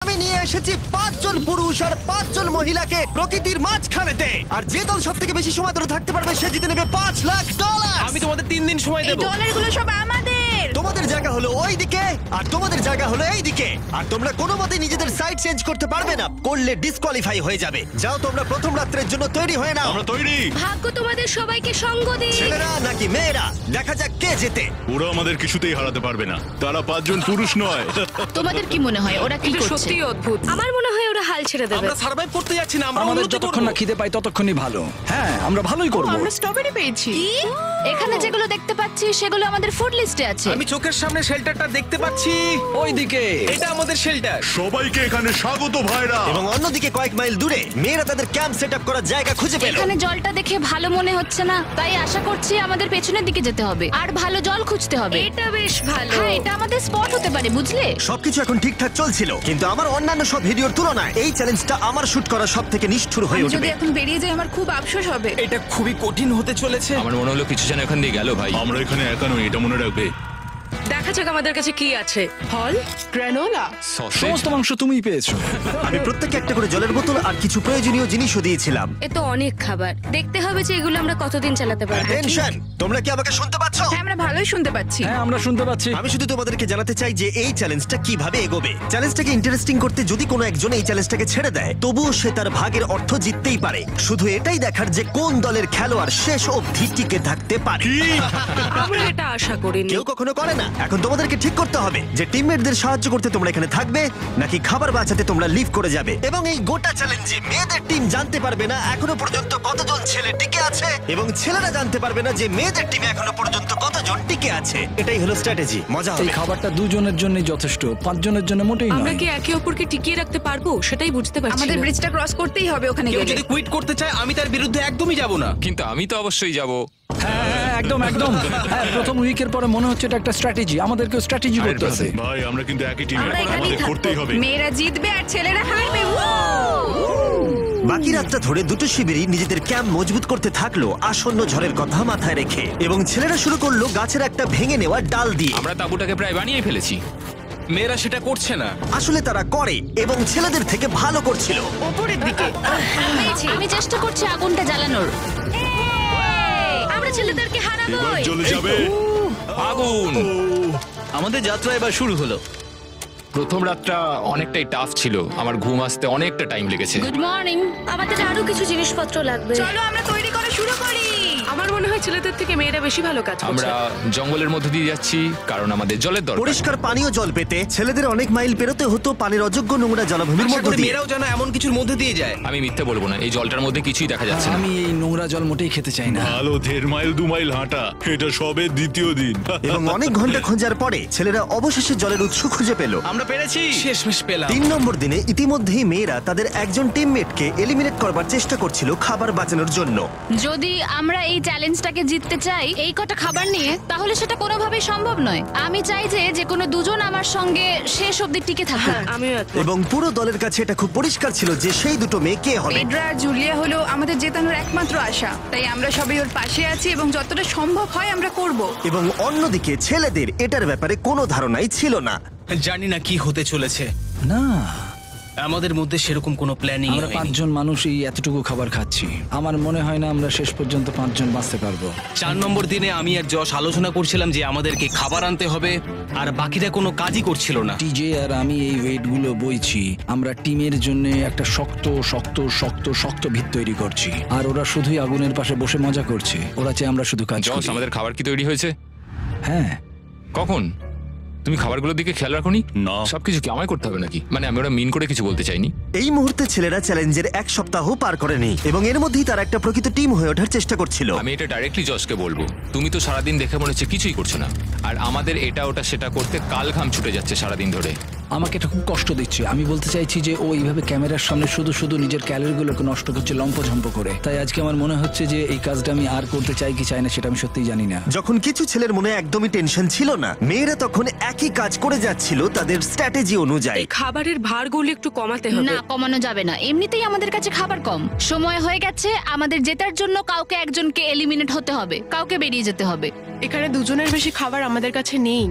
আমি নিয়ে এসেছি 5 জন পুরুষ আর 5 জন মহিলাকে প্রকৃতির মাঝখানেতে, আর যে দল সব থেকে বেশি সময় ধরে থাকতে পারবে সে জিতে নেবে $5,00,000। আমি তোমাদের 3 দিন সময় এই দেবো। ডলারগুলো সব আমাদের। তোমাদের জায়গা হলো ওই দিকে আর তোমাদের জায়গা হলো এই দিকে, আর তোমরা কোনো মতে নিজেদের সাইড চেঞ্জ করতে পারবে না, করলে ডিসকোয়ালিফাই হয়ে যাবে। যাও তোমরা প্রথম রাত্রের জন্য তৈরি হয়ে নাও। আমরা তৈরি। ভাগ্য তোমাদের সবাইকে সঙ্গ দিক। ছেলেরা নাকি মেয়েরা, দেখা যাক কে জেতে। ওরা আমাদের কিছুতেই হারাতে পারবে না, তারা 5 জন পুরুষ নয়। তোমাদের কি মনে হয় ওরা কি এটা করছে? সত্যিই অদ্ভুত। আমার মনে হয় ওরা হাল ছেড়ে দেবে। আমরা সার্ভাইভ করতে যাচ্ছি না, আমরা আমাদের উন্নতি যতক্ষণ না করব। খিদে পাই ততক্ষণই ভালো। হ্যাঁ, আমরা ভালোই করব। আমরা স্ট্রবেরি পেয়েছি। কি? এখানে যেগুলো দেখতে পাচ্ছি সেগুলো আমাদের ফুড লিস্টে আছে। আমি চোখের সামনে শেল্টারটা দেখতে পাচ্ছি। ওইদিকে এটা আমাদের শেল্টার। সবাইকে এখানে স্বাগত ভাইরা। এবং অন্যদিকে কয়েক মাইল দূরে মেয়েরা তাদের ক্যাম্প সেট আপ করার জায়গা খুঁজে পেল। এখানে জলটা দেখে ভালো মনে হচ্ছে না, তাই আশা করছি আমাদের পেছনের দিকে যেতে হবে আর ভালো জল খুঁজতে হবে। এটা বেশ ভালো। হ্যাঁ, এটা আমাদের স্পট হতে পারে, বুঝলে? সবকিছু এখন ঠিকঠাক চলছিল, কিন্তু আমার অন্যান্য সব ভিডিওর তুলনায় এই চ্যালেঞ্জটা আমার শুট করা সব থেকে নিষ্ঠুর হয়ে যদি উঠবে। এখন বেরিয়ে যাই আমার খুব আফসোস হবে। এটা খুবই কঠিন হতে চলেছে। আমার মনে হলো কিছু যেন এখান দিয়ে গেল ভাই। আমরা এখানে একা নই, এটা মনে রাখবে। দেখা যাক আমাদের কাছে কি আছে। ফল, গ্রানোলা। সসেজ। সমস্ত মাংস তুমিই পেয়েছো। আমি প্রত্যেককে একটা করে জলের বোতল আর কিছু প্রয়োজনীয় জিনিসও দিয়েছিলাম। এ তো অনেক খাবার। দেখতে হবে যে এগুলো আমরা কতদিন চালাতে পারবো। টেনশন, তোমরা কি আমাকে শুনতে পাচ্ছ? হ্যাঁ, আমরা ভালোই শুনতে পাচ্ছি। হ্যাঁ, আমরা শুনতে পাচ্ছি। আমি শুধু তোমাদেরকে জানাতে চাই যে এই চ্যালেঞ্জটা কিভাবে এগোবে। চ্যালেঞ্জটাকে ইন্টারেস্টিং করতে যদি কোনো একজন এই চ্যালেঞ্জটাকে ছেড়ে দেয়, তবুও সে তার ভাগের অর্থ জিততেই পারে। শুধু এটাই দেখার যে কোন দলের খেলোয়াড় শেষ অবধি টিকে থাকতে পারে। আমরা এটা আশা করিনি। কেউ কখনো করে না। এখন তোমাদেরকে ঠিক করতে হবে যে টিমমেটদের সাহায্য করতে তোমরা এখানে থাকবে নাকি খাবার বাঁচাতে তোমরা লিভ করে যাবে। এবং এই গোটা চ্যালেঞ্জে মেয়েদের টিম জানতে পারবে না এখনো পর্যন্ত কতজন ছেলে টিকে আছে, এবং ছেলেরা জানতে পারবে না যে মেয়েদের টিমে এখনো পর্যন্ত কতজন টিকে আছে। এটাই হলো স্ট্র্যাটেজি। মজা এই হবে। খাবারটা 2 জনের জন্যই যথেষ্ট, 5 জনের জন্য মোটেই আমরা নয়। কি একে অপরকে টিকিয়ে রাখতে পারবো সেটাই বুঝতে পারছি আমাদের না। ব্রিজটা ক্রস করতেই হবে ওখানে কেউ গেলে। যদি কুইট করতে চায় আমি তার বিরুদ্ধে একদমই যাব না। কিন্তু আমি তো অবশ্যই যাব। হ্যাঁ, হ্যাঁ, একদম একদম। হ্যাঁ, প্রথম উইকের পরে মনে হচ্ছে এটা একটা স্ট্র্যাটেজি। আমাদেরকেও স্ট্র্যাটেজি করতে হবে। ভাই আমরা কিন্তু একই টিমে, আমরা এখানেই আমাদের থাকবো। করতেই হবে। মেয়েরা জিতবে আর ছেলেরা হারবে। বাকি রাতটা ধরে দুটো শিবিরই নিজেদের ক্যাম্প মজবুত করতে থাকলো আসন্ন ঝড়ের কথা মাথায় রেখে, এবং ছেলেরা শুরু করলো গাছের একটা ভেঙে নেওয়া ডাল দিয়ে। আমরা তাঁবুটাকে প্রায় বানিয়ে ফেলেছি। মেয়েরা সেটা করছে না। আসলে তারা করে এবং ছেলেদের থেকে ভালো করছিল। উপরের দিকে। আমি চেষ্টা করছি আগুনটা জ্বালানোর। আমরা ছেলেদেরকে হারাবো। এবার চলে যাবে। আগুন। আমাদের যাত্রা এবার শুরু হলো। প্রথম রাতটা অনেকটাই টাফ ছিল, আমার ঘুম আসতে অনেকটা টাইম লেগেছে। Good morning. আমাদের আরো কিছু জিনিসপত্র লাগবে। চলো আমরা তৈরি করা শুরু করি। আমার মনে হয় ছেলেদের থেকে মেয়েরা বেশি ভালো কাজ করছে। আমরা জঙ্গলের মধ্যে দিয়ে যাচ্ছি কারণ আমাদের জলের দরকার। পরিষ্কার পানীয় জল পেতে ছেলেদের অনেক মাইল পেরোতে হতো পানির অযোগ্য নোংরা জলাভূমির আশা মধ্য করি দিয়ে। মেয়েরাও যেন এমন কিছুর মধ্যে দিয়ে যায়। আমি মিথ্যে বলবো না, এই জলটার মধ্যে কিছুই দেখা যাচ্ছে না। আমি এই নোংরা জল মোটেই খেতে চাই না। ভালো 1.5 মাইল 2 মাইল হাঁটা, এটা সবে দ্বিতীয় দিন। এবং অনেক ঘন্টা খোঁজার পরে ছেলেরা অবশেষে জলের উৎস খুঁজে পেল। আমরা পেরেছি। শেষমেশ পেলাম। 3 নম্বর দিনে ইতিমধ্যেই মেয়েরা তাদের একজন টিমমেটকে এলিমিনেট করবার চেষ্টা করছিল খাবার বাঁচানোর জন্য। যদি আমরা এই চ্যালেঞ্জটাকে জিততে চাই এই কটা খাবার নিয়ে, তাহলে সেটা কোনোভাবেই সম্ভব নয়। আমি চাই যে কোনো দুজন আমার সঙ্গে শেষ অবধি টিকে থাকুক। আমিও একমত। এবং পুরো দলের কাছে এটা খুব পরিষ্কার ছিল যে সেই দুটো মেয়ে কে হবে। পেড্রা আর জুলিয়া হলো আমাদের জেতানোর একমাত্র আশা। তাই আমরা সবাই ওর পাশে আছি এবং যতটা সম্ভব হয় আমরা করব। এবং অন্যদিকে ছেলেদের এটার ব্যাপারে কোনো ধারণাই ছিল না। জানি না কি হতে চলেছে। না, আমাদের মধ্যে সেরকম কোনো প্ল্যানিং আমরা 5 জন মানুষ এই এতটুকু খাবার খাচ্ছি। আমার মনে হয় না আমরা শেষ পর্যন্ত 5 জন বাঁচতে পারবো। 4 নম্বর দিনে আমি আর যশ আলোচনা করছিলাম যে আমাদেরকে খাবার আনতে হবে, আর বাকিরা কোনো কাজই করছিল না। টিজে আর আমি এই ওয়েটগুলো বইছি। আমরা টিমের জন্য একটা শক্ত শক্ত শক্ত শক্ত ভিত তৈরি করছি, আর ওরা শুধুই আগুনের পাশে বসে মজা করছে। ওরা চাই আমরা শুধু কাজ জস, করি। আমাদের খাবার কি তৈরি হয়েছে? হ্যাঁ, কখন? তুমি খাবারগুলোর দিকে খেয়াল রাখোনি? না। সবকিছু কি আমায় করতে হবে নাকি? মানে আমি ওরা মিন করে কিছু বলতে চাইনি। এই মুহূর্তে ছেলেরা চ্যালেঞ্জের 1 সপ্তাহ পার করেনি, এবং এর মধ্যেই তারা একটা প্রকৃত টিম হয়ে ওঠার চেষ্টা করছিল। আমি এটা ডাইরেক্টলি জসকে বলবো। তুমি তো সারাদিন দেখে মনে হচ্ছে কিছুই করছো না, আর আমাদের এটা ওটা সেটা করতে কাল ঘাম ছুটে যাচ্ছে সারাদিন ধরে। আমাকে এটা খুব কষ্ট দিচ্ছে। আমি বলতে চাইছি যে ও এইভাবে ক্যামেরার সামনে শুধু শুধু নিজের ক্যালোরিগুলোকে নষ্ট করছে লম্পঝম্প করে। তাই আজকে আমার মনে হচ্ছে যে এই কাজটা আমি আর করতে চাই কি চাই না সেটা আমি সত্যিই জানি না। যখন কিছু ছেলের মনে একদমই টেনশন ছিল না, মেয়েরা তখন একই কাজ করে যাচ্ছিল তাদের স্ট্র্যাটেজি অনুযায়ী। এই খাবারের ভারগুলো একটু কমাতে হবে। না, কমানো যাবে না। এমনিতেই আমাদের কাছে খাবার কম। সময় হয়ে গেছে আমাদের জেতার জন্য কাউকে একজনকে এলিমিনেট হতে হবে, কাউকে বেরিয়ে যেতে হবে। এখানে দুজনের বেশি খাবার আমাদের কাছে নেই।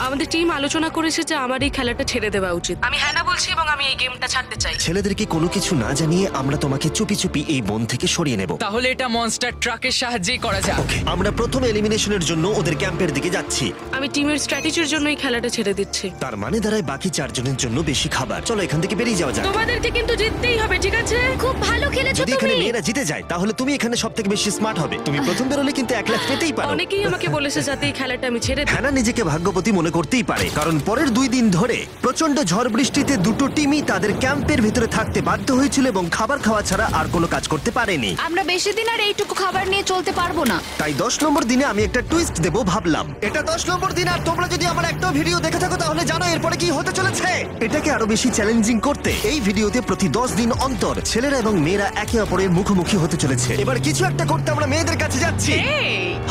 আমাদের টিম আলোচনা করেছে যে আমার এই খেলাটা ছেড়ে দেওয়া উচিত। আমি হ্যাঁ বলছি এবং আমি এই গেমটা ছাড়তে চাই। ছেলেদেরকে কোনো কিছু না জানিয়ে আমরা তোমাকে চুপি চুপি এই বন থেকে সরিয়ে নেব। তাহলে এটা মনস্টার ট্রাকের সাহায্যেই করা যাক। আমরা প্রথম এলিমিনেশনের জন্য ওদের ক্যাম্পের দিকে যাচ্ছি। আমি টিমের স্ট্র্যাটেজির জন্য এই খেলাটা ছেড়ে দিচ্ছি। তার মানে দাঁড়ায় বাকি 4 জনের জন্য বেশি খাবার। চলো এখান থেকে বেরিয়ে যাওয়া যাক। তোমাদেরকে কিন্তু জিততেই হবে, ঠিক আছে? খুব ভালো খেলেছো যদি এখানে তুমি। মেয়েরা জিতে যায় তাহলে তুমি এখানে সবথেকে বেশি স্মার্ট হবে। তুমি প্রথম বেরোলে কিন্তু 1 লাখ পেতেই পারো। অনেকেই আমাকে বলেছে যাতে এই খেলাটা আমি ছেড়ে দিই। হ্যানা নিজেকে ভাগ্যবতী মনে করতেই পারে, কারণ পরের 2 দিন ধরে প্রচন্ড ঝড় বৃষ্টিতে দুটো টিমই তাদের ক্যাম্পের ভিতরে থাকতে বাধ্য হয়েছিল এবং খাবার খাওয়া ছাড়া আর কোনো কাজ করতে পারেনি। আমরা বেশি দিন আর এইটুকু খাবার নিয়ে চলতে পারবো না। তাই 10 নম্বর দিনে আমি একটা টুইস্ট দেব ভাবলাম। এটা 10 নম্বর দিন, আর তোমরা যদি আমার একটা ভিডিও দেখে থাকো তাহলে জানো এরপরে কি হতে চলেছে। এটাকে আরো বেশি চ্যালেঞ্জিং করতে এই ভিডিওতে প্রতি 10 দিন অন্তর ছেলেরা এবং মেয়েরা একে অপরের মুখোমুখি হতে চলেছে। এবার কিছু একটা করতে আমরা মেয়েদের কাছে যাচ্ছি।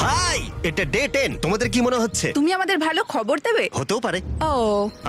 হাই, এটা ডে 10। তোমাদের কি মনে হচ্ছে? তুমি আমাদের ভালো খবর দেবে? হতেও পারে। ও,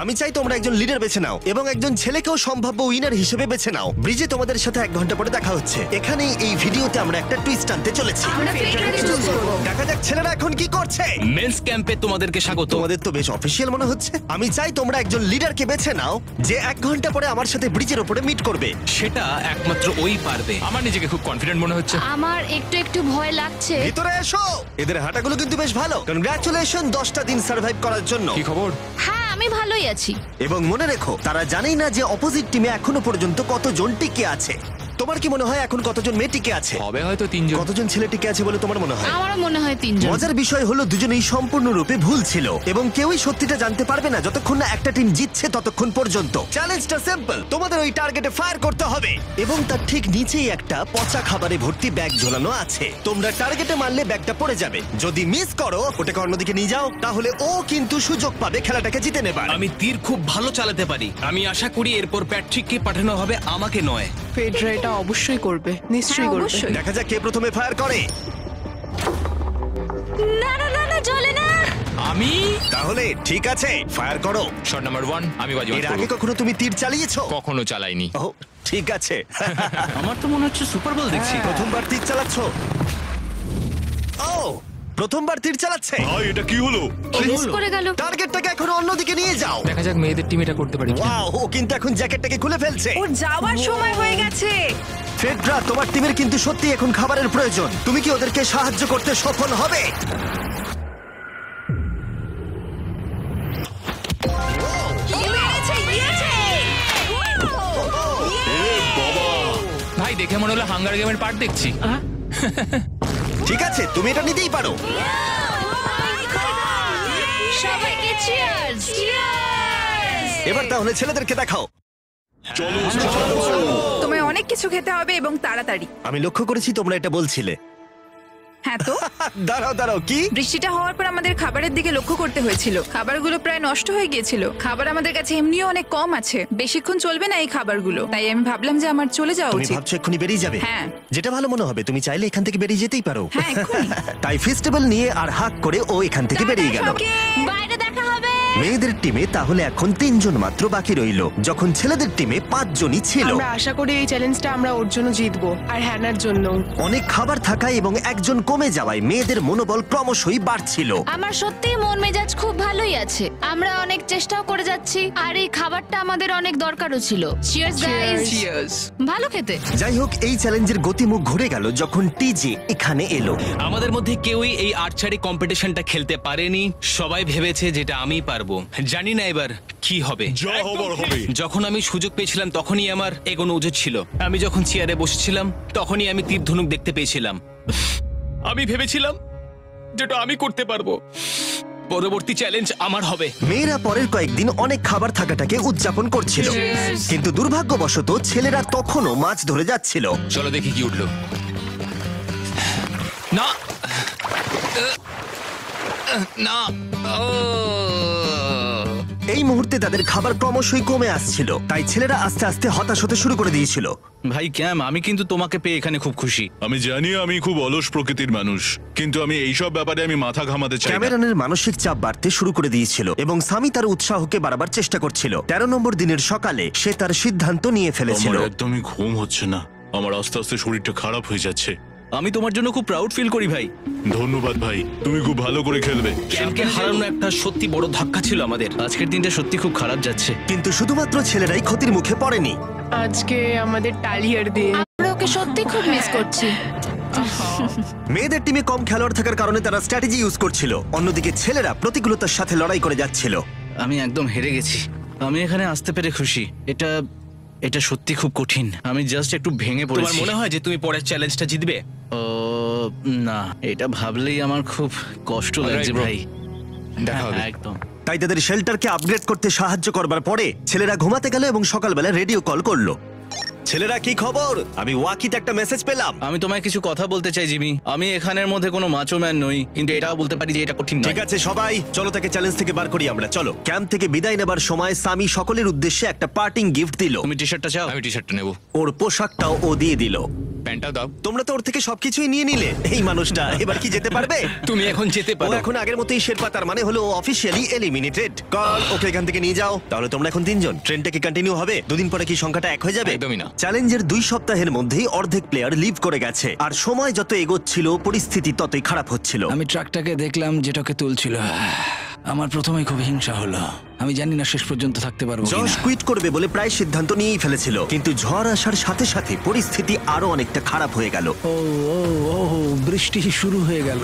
আমি চাই তোমরা একজন লিডার বেছে নাও এবং একজন ছেলেকেও সম্ভাব্য উইনার হিসেবে বেছে নাও। ব্রিজে তোমাদের সাথে 1 ঘন্টা পরে দেখা হচ্ছে। এখানেই এই ভিডিওতে আমরা একটা টুইস্ট আনতে চলেছি। আমরা ফেডরারকে চুজ করব। দেখা যাক ছেলেরা এখন কি করছে। মেন্স ক্যাম্পে তোমাদেরকে স্বাগত। তোমাদের তো বেশ অফিসিয়াল মনে হচ্ছে। আমি চাই তোমরা একজন লিডারকে বেছে নাও যে 1 ঘন্টা পরে আমার সাথে ব্রিজের উপরে মিট করবে। সেটা একমাত্র ওই পারবে। আমার নিজেকে খুব কনফিডেন্ট মনে হচ্ছে। আমার একটু একটু ভয় লাগছে। ভিতরে এসো। এদের হাঁটাগুলো কিন্তু বেশ ভালো। কনগ্রাচুলেশন 10টা দিন সার্ভাইভ করার জন্য। কি খবর? হ্যাঁ, আমি ভালোই আছি। এবং মনে রেখো, তারা জানেই না যে অপোজিট টিমে এখনো পর্যন্ত কতজন টিকে আছে। তোমার কি মনে হয় এখন কতজন মেয়ে টিকে আছে? হবে হয়তো 3 জন। কতজন ছেলে টিকে আছে বলে তোমার মনে হয়? আমারও মনে হয় 3 জন। মজার বিষয় হলো দুজনেই সম্পূর্ণরূপে ভুল ছিল এবং কেউই সত্যিটা জানতে পারবে না যতক্ষণ না একটা টিম জিতছে ততক্ষণ পর্যন্ত। চ্যালেঞ্জটা সিম্পল, তোমাদের ওই টার্গেটে ফায়ার করতে হবে এবং তার ঠিক নিচেই একটা পচা খাবারে ভর্তি ব্যাগ ঝোলানো আছে। তোমরা টার্গেটে মারলে ব্যাগটা পড়ে যাবে। যদি মিস করো, ওটাকে অন্যদিকে নিয়ে যাও, তাহলে ও কিন্তু সুযোগ পাবে খেলাটাকে জিতে নেবার। আমি তীর খুব ভালো চালাতে পারি। আমি আশা করি এরপর প্যাট্রিককে পাঠানো হবে, আমাকে নয়। ফেডরা এটা অবশ্যই করবে, নিশ্চয়ই হ্যাঁ, করবে। অবশ্যই। দেখা যাক কে প্রথমে ফায়ার করে। না না না না, চলে না। আমি তাহলে ঠিক আছে, ফায়ার করো। শট নাম্বার 1 আমি বাজি এর আগে কখনো তুমি তীর চালিয়েছো? কখনো চালাইনি। ও ঠিক আছে। আমার তো মনে হচ্ছে সুপার বল দেখছি। প্রথমবার তীর চালাচ্ছ? ও, প্রথমবার তীর চালাচ্ছে। ভাই এটা কি হলো? মিস করে গেল। টার্গেটটাকে এখন অন্যদিকে নিয়ে যাও। দেখা যাক মেয়েদের টিম এটা করতে পারি কিনা। ওয়াও, ও কিন্তু এখন জ্যাকেটটাকে খুলে ফেলছে। ওর যাওয়ার সময় হয়ে গেছে। ফেডরা, তোমার টিমের কিন্তু সত্যি এখন খাবারের প্রয়োজন। তুমি কি ওদেরকে সাহায্য করতে সফল হবে? ভাই দেখে মনে হলো হাঙ্গার গেমের পার্ট দেখছি। ঠিক আছে, তুমি এটা নিতেই পারো। সবাইকে চিয়ার্স। এবার তাহলে ছেলেদেরকে দেখাও। তোমায় অনেক কিছু খেতে হবে এবং তাড়াতাড়ি। আমি লক্ষ্য করেছি তোমরা এটা বলছিলে। হ্যাঁ তো, দাঁড়াও দাঁড়াও, কি? বৃষ্টিটা হওয়ার পর আমাদের খাবারের দিকে লক্ষ্য করতে হয়েছিল। খাবারগুলো প্রায় নষ্ট হয়ে গিয়েছিল। খাবার আমাদের কাছে এমনিও অনেক কম আছে, বেশিক্ষণ চলবে না এই খাবারগুলো। তাই আমি ভাবলাম যে আমার চলে যাওয়া তুমি উচিত। ভাবছো এক্ষুনি বেরিয়ে যাবে? হ্যাঁ। যেটা ভালো মনে হবে। তুমি চাইলে এখান থেকে বেরিয়ে যেতেই পারো। হ্যাঁ, এক্ষুনি। তাই ফেস্টিভ্যাল নিয়ে আর হাক করে ও এখান থেকে বেরিয়ে গেল। বাইরে দেখা হবে। মেয়েদের টিমে তাহলে এখন 3 জন মাত্র বাকি রইল, যখন ছেলেদের টিমে 5 জনই ছিল। আমরা আশা করি এই চ্যালেঞ্জটা আমরা ওর জন্য জিতবো, আর হ্যানার জন্য। অনেক খাবার থাকায় এবং একজন কমে যাওয়ায় মেয়েদের মনোবল ক্রমশই বাড়ছিল। আমার সত্যিই মন মেজাজ খুব ভালোই আছে। আমরা অনেক চেষ্টাও করে যাচ্ছি আর এই খাবারটা আমাদের অনেক দরকারও ছিল। Cheers guys. চিয়ার্স। ভালো খেতে। যাই হোক, এই চ্যালেঞ্জের গতিমুখ ঘুরে গেল যখন টিজে এখানে এলো। আমাদের মধ্যে কেউই এই আর্চারি কম্পিটিশনটা খেলতে পারেনি। সবাই ভেবেছে যেটা আমি পারবো। জানি না এবার কি হবে। যা হবার হবে। যখন আমি সুযোগ পেয়েছিলাম তখনই আমার এগোনো উচিত ছিল। আমি যখন চেয়ারে বসেছিলাম তখনই আমি তীর ধনুক দেখতে পেয়েছিলাম। আমি ভেবেছিলাম যেটা আমি করতে পারবো। পরবর্তী চ্যালেঞ্জ আমার হবে। মেয়েরা পরের কয়েকদিন অনেক খাবার থাকাটাকে উদযাপন করছিল, কিন্তু দুর্ভাগ্যবশত ছেলেরা তখনও মাছ ধরে যাচ্ছিল। চলো দেখি কি উঠলো। না না, ও এই মুহূর্তে তাদের খাবার ক্রমশই কমে আসছিল, তাই ছেলেরা আস্তে আস্তে হতাশ হতে শুরু করে দিয়েছিল। ভাই ক্যাম, আমি কিন্তু তোমাকে পেয়ে এখানে খুব খুশি। আমি জানি আমি খুব অলস প্রকৃতির মানুষ, কিন্তু আমি এইসব ব্যাপারে আমি মাথা ঘামাতে চাই না। ক্যামেরনের মানসিক চাপ বাড়তে শুরু করে দিয়েছিল এবং সামি তার উৎসাহকে বাড়াবার চেষ্টা করছিল। 13 নম্বর দিনের সকালে সে তার সিদ্ধান্ত নিয়ে ফেলেছিল। আমার একদমই ঘুম হচ্ছে না। আমার আস্তে আস্তে শরীরটা খারাপ হয়ে যাচ্ছে। আমি তোমার জন্য খুব প্রাউড ফিল করি ভাই। ধন্যবাদ ভাই, তুমি খুব ভালো করে খেলবে। ক্যাম্পকে হারানো একটা সত্যি বড় ধাক্কা ছিল আমাদের। আজকের দিনটা সত্যি খুব খারাপ যাচ্ছে। কিন্তু শুধুমাত্র ছেলেরাই ক্ষতির মুখে পড়েনি। আজকে আমাদের টালিয়ার দিন। আমরা ওকে সত্যি খুব মিস করছি। মেয়েদের টিমে কম খেলোয়াড় থাকার কারণে তারা স্ট্র্যাটেজি ইউজ করছিল, অন্যদিকে ছেলেরা প্রতিকূলতার সাথে লড়াই করে যাচ্ছিল। আমি একদম হেরে গেছি। আমি এখানে আসতে পেরে খুশি। এটা সত্যি খুব কঠিন। আমি জাস্ট একটু ভেঙে তোমার পড়েছি। মনে হয় যে তুমি পরের চ্যালেঞ্জটা জিতবে? ও না, এটা ভাবলেই আমার খুব কষ্ট লাগছে bro. ভাই। দেখা হবে। হ্যাঁ, একদম। তাই তাদের শেল্টারকে আপগ্রেড করতে সাহায্য করবার পরে ছেলেরা ঘুমাতে গেল এবং সকালবেলা রেডিও কল করলো। ছেলেরা, কি খবর? আমি ওয়াকিতে একটা মেসেজ পেলাম। আমি তোমায় কিছু কথা বলতে চাই জিমি। আমি এখানের মধ্যে কোনো মাচো ম্যান নই, কিন্তু এটাও বলতে পারি যে এটা কঠিন নয়। ঠিক আছে সবাই, চলো তাকে চ্যালেঞ্জ থেকে বার করি আমরা। চলো। ক্যাম্প থেকে বিদায় নেবার সময় সামি সকলের উদ্দেশ্যে একটা পার্টিং গিফট দিল। তুমি টি শার্টটা চাও? আমি টি শার্টটা নেবো। ওর পোশাকটাও ও দিয়ে দিল। প্যান্টটাও দাও। তোমরা তো ওর থেকে সবকিছুই নিয়ে নিলে। এই মানুষটা এবার কি যেতে পারবে? তুমি এখন যেতে ও পারো। এখন আগের মতোই শেরপা, তার মানে হলো অফিসিয়ালি এলিমিনেটেড। কল ওকে এখান থেকে নিয়ে যাও। তাহলে তোমরা এখন 3 জন। ট্রেনটা কি কন্টিনিউ হবে? দুদিন পরে কি সংখ্যাটা 1 হয়ে যাবে? একদমই না। চ্যালেঞ্জের 2 সপ্তাহের মধ্যেই অর্ধেক প্লেয়ার লিভ করে গেছে, আর সময় যত এগোচ্ছিল পরিস্থিতি ততই খারাপ হচ্ছিল। আমি ট্রাকটাকে দেখলাম যেটাকে তুলছিল। আমার প্রথমেই খুব হিংসা হলো। আমি জানি না শেষ পর্যন্ত থাকতে পারবো জশ কিনা। কুইট করবে বলে প্রায় সিদ্ধান্ত নিয়েই ফেলেছিল, কিন্তু ঝড় আসার সাথে সাথে পরিস্থিতি আরো অনেকটা খারাপ হয়ে গেল। ও ও ও বৃষ্টি শুরু হয়ে গেল।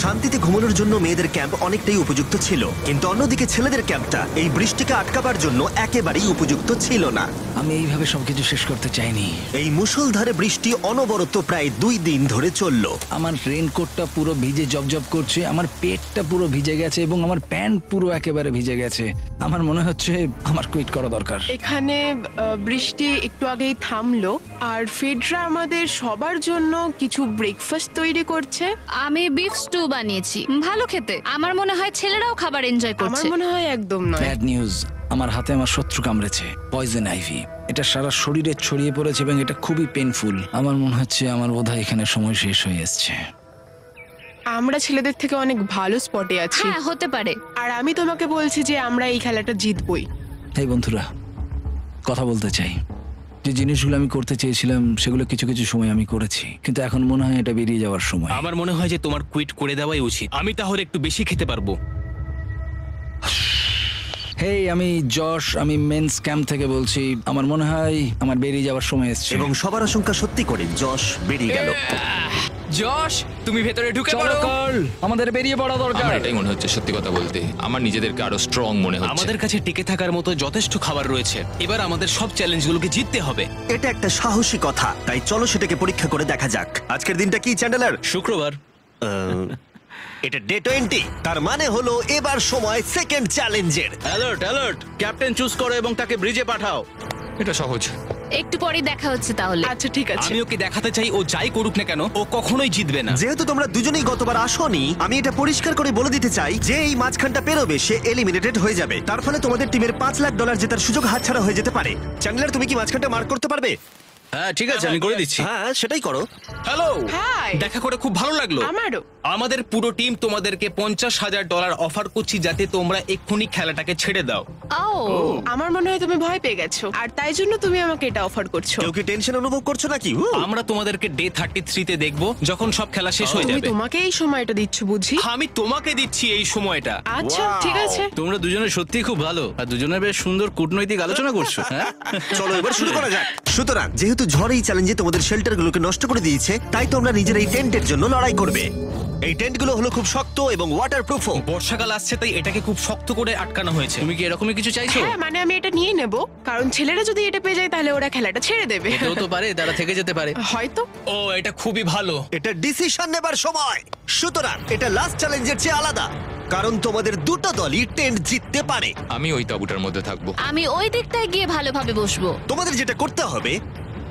শান্তিতে ঘুমানোর জন্য মেয়েদের ক্যাম্প অনেকটাই উপযুক্ত ছিল, কিন্তু অন্যদিকে ছেলেদের ক্যাম্পটা এই বৃষ্টিকে আটকাবার জন্য একেবারেই উপযুক্ত ছিল না। আমি এইভাবে সবকিছু শেষ করতে চাইনি। এই মুষলধারে বৃষ্টি অনবরত প্রায় 2 দিন ধরে চললো। আমার রেইনকোটটা পুরো ভিজে জবজব করছে, আমার পেটটা পুরো ভিজে গেছে এবং আমার প্যান্ট পুরো একেবারে ভিজে গেছে। আমার মনে হচ্ছে আমার কুইট করা দরকার। এখানে বৃষ্টি একটু আগেই থামলো, আর ফেডরা আমাদের সবার জন্য কিছু ব্রেকফাস্ট তৈরি করছে। আমি বিফ স্টু বানিয়েছি, ভালো খেতে। আমার মনে হয় ছেলেরাও খাবার এনজয় আমার করছে। মনে হয় একদম নয়। ব্যাড নিউজ, আমার হাতে আমার শত্রু কামড়েছে, পয়জন আইভি। এটা সারা শরীরে ছড়িয়ে পড়েছে এবং এটা খুবই পেইনফুল। আমার মনে হচ্ছে আমার বোধহয় এখানে সময় শেষ হয়ে এসেছে। আমরা ছেলেদের থেকে অনেক ভালো স্পটে আছি, হ্যাঁ, হতে পারে। আর আমি তোমাকে বলছি যে আমরা এই খেলাটা জিতবই। এই বন্ধুরা, কথা বলতে চাই। যে জিনিসগুলো আমি করতে চেয়েছিলাম সেগুলো কিছু কিছু সময় আমি করেছি, কিন্তু এখন মনে হয় এটা বেরিয়ে যাওয়ার সময়। আমার মনে হয় যে তোমার কুইট করে দেওয়াই উচিত। আমি তাহলে একটু বেশি খেতে পারবো। হেই, আমি যশ, আমি মেন্স ক্যাম্প থেকে বলছি। আমার মনে হয় আমার বেরিয়ে যাওয়ার সময় এসেছে। এবং সবার আশঙ্কা সত্যি করে যশ বেরিয়ে গেল। যশ, তুমি ভেতরে ঢুকে চলো পড়ো। কার্ল, আমাদের বেরিয়ে পড়া দরকার। আমার এটাই মনে হচ্ছে, সত্যি কথা বলতে আমার নিজেদেরকে আরো স্ট্রং মনে হচ্ছে। আমাদের কাছে টিকে থাকার মতো যথেষ্ট খাবার রয়েছে। এবার আমাদের সব চ্যালেঞ্জগুলোকে জিততে হবে। এটা একটা সাহসী কথা, তাই চলো সেটাকে পরীক্ষা করে দেখা যাক। আজকের দিনটা কি চ্যান্ডেলার? শুক্রবার। এটা ডে 20, তার মানে হলো এবার সময় সেকেন্ড চ্যালেঞ্জের। অ্যালার্ট অ্যালার্ট, ক্যাপ্টেন চুজ করো এবং তাকে ব্রিজে পাঠাও। এটা সহজ। একটু পরেই দেখা হচ্ছে তাহলে। আচ্ছা ঠিক আছে। আমি ওকে দেখাতে চাই ও যাই করুক না কেন ও কখনোই জিতবে না। যেহেতু তোমরা দুজনেই গতবার আসোনি, আমি এটা পরিষ্কার করে বলে দিতে চাই যে এই মাঝখানটা পেরোবে সে এলিমিনেটেড হয়ে যাবে। তার ফলে তোমাদের টিমের $5 লাখ জেতার সুযোগ হাতছাড়া হয়ে যেতে পারে। চ্যান্ডেলার, তুমি কি মাঝখানটা মার্ক করতে পারবে? হ্যাঁ ঠিক আছে, আমি করে দিচ্ছি। হ্যাঁ, সেটাই করো। Hello, hi. দেখা করে খুব ভালো লাগলো। আমারও। আমাদের পুরো টিম তোমাদেরকে $50,000 অফার করছি যাতে তোমরা এক্ষুনি খেলাটাকে ছেড়ে দাও। ও, আমার মনে হয় তুমি ভয় পেয়ে গেছো, আর তাই জন্য তুমি আমাকে এটা অফার করছো। কেউ কি টেনশন অনুভব করছো নাকি? আমরা তোমাদেরকে ডে 33 তে দেখবো যখন সব খেলা শেষ হয়ে তুমি যাবে। তোমাকে এই সময়টা দিচ্ছ বুঝি? আমি তোমাকে দিচ্ছি এই সময়টা। আচ্ছা Wow. ঠিক আছে। তোমরা দুজনে সত্যি খুব ভালো, আর দুজনে বেশ সুন্দর কূটনৈতিক আলোচনা করছো। হ্যাঁ, চলো এবার শুরু করা যাক। সুতরাং যেহেতু ঝড় এই চ্যালেঞ্জে তোমাদের শেল্টারগুলোকে নষ্ট করে দিয়েছে, তাই তোমরা নিজের এই টেন্টের জন্য লড়াই করবে। এই টেন্টগুলো হলো খুব শক্ত এবং ওয়াটারপ্রুফও। বর্ষাকাল আসছে তাই এটাকে খুব শক্ত করে আটকানো হয়েছে। তুমি কি এরকমই কিছু চাইছো? হ্যাঁ, মানে আমি এটা নিয়ে নেব, কারণ ছেলেরা যদি এটা পেয়ে যায় তাহলে ওরা খেলাটা ছেড়ে দেবে। কেউ তো পারে, তারা থেকে যেতে পারে। হয়তো। ও, এটা খুবই ভালো। এটা ডিসিশন নেবার সময়। সুতরাং এটা লাস্ট চ্যালেঞ্জের চেয়ে আলাদা, কারণ তোমাদের দুটো দলই টেন্ট জিততে পারে। আমি ওই তাঁবুটার মধ্যে থাকবো। আমি ওই দিকটায় গিয়ে ভালোভাবে বসবো। তোমাদের যেটা করতে হবে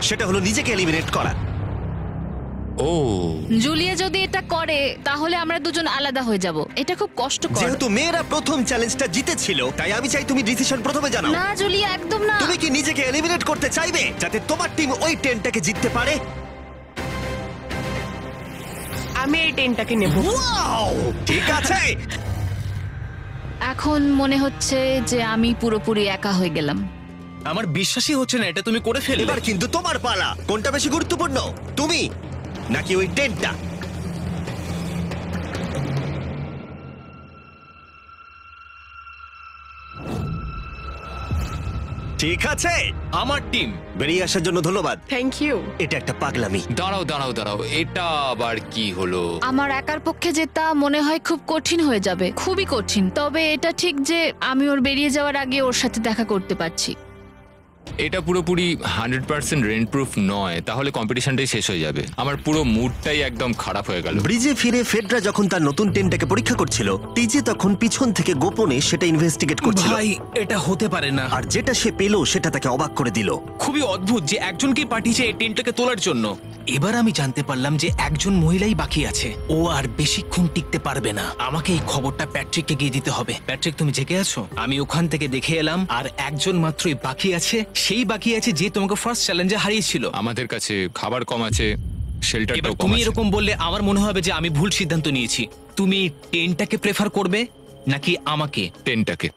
সেটা হলো নিজেকে এলিমিনেট করা। ও, জুলিয়া যদি এটা করে তাহলে আমরা দুজন আলাদা হয়ে যাব। এটা খুব কষ্টকর। যেহেতু মেয়েরা প্রথম চ্যালেঞ্জটা জিতেছিল, তাই আমি চাই তুমি ডিসিশন প্রথমে জানাও। না জুলিয়া, একদম না। তুমি কি নিজেকে এলিমিনেট করতে চাইবে যাতে তোমার টিম ওই টেন্টটাকে জিততে পারে? আমি এই টেনটাকে নেব। ওয়াও, ঠিক আছে। এখন মনে হচ্ছে যে আমি পুরোপুরি একা হয়ে গেলাম। আমার বিশ্বাসই হচ্ছে না এটা তুমি করে ফেললে। এবার কিন্তু তোমার পালা। কোনটা বেশি গুরুত্বপূর্ণ, তুমি নাকি ওই টেন্টটা? ঠিক আছে, আমার টিম। বেরিয়ে আসার জন্য ধন্যবাদ। Thank you. এটা একটা পাগলামি। দাঁড়াও এটা আবার কি হলো? আমার একার পক্ষে জেতা মনে হয় খুব কঠিন হয়ে যাবে, খুবই কঠিন। তবে এটা ঠিক যে আমি ওর বেরিয়ে যাওয়ার আগে ওর সাথে দেখা করতে পারছি। এটা পুরোপুরি 100% রেন্ট প্রুফ নয়, তাহলে কম্পিটিশনটাই শেষ হয়ে যাবে। আমার পুরো মুডটাই একদম খারাপ হয়ে গেল। ব্রিজে ফিরে ফেডরা যখন তার নতুন টেন্টটাকে পরীক্ষা করছিল, টিজে তখন পিছন থেকে গোপনে সেটা ইনভেস্টিগেট করছিল। ভাই এটা হতে পারে না। আর যেটা সে পেল সেটা তাকে অবাক করে দিল। খুবই অদ্ভুত যে একজনকেই পাঠিয়েছে এই টেন্টটাকে তোলার জন্য। এবার আমি জানতে পারলাম যে একজন মহিলাই বাকি আছে। ও আর বেশিক্ষণ টিকতে পারবে না। আমাকে এই খবরটা প্যাট্রিককে গিয়ে দিতে হবে। প্যাট্রিক, তুমি জেগে আছো? আমি ওখান থেকে দেখে এলাম আর একজন মাত্রই বাকি আছে। সেই বাকি আছে যে তোমাকে ফার্স্ট চ্যালেঞ্জে হারিয়েছিল। আমাদের কাছে খাবার কম আছে, শেল্টারটাও এবার কম তুমি আছে। এরকম বললে আমার মনে হবে যে আমি ভুল সিদ্ধান্ত নিয়েছি। তুমি টেন্টটাকে প্রেফার করবে নাকি আমাকে? টেন্টটাকে।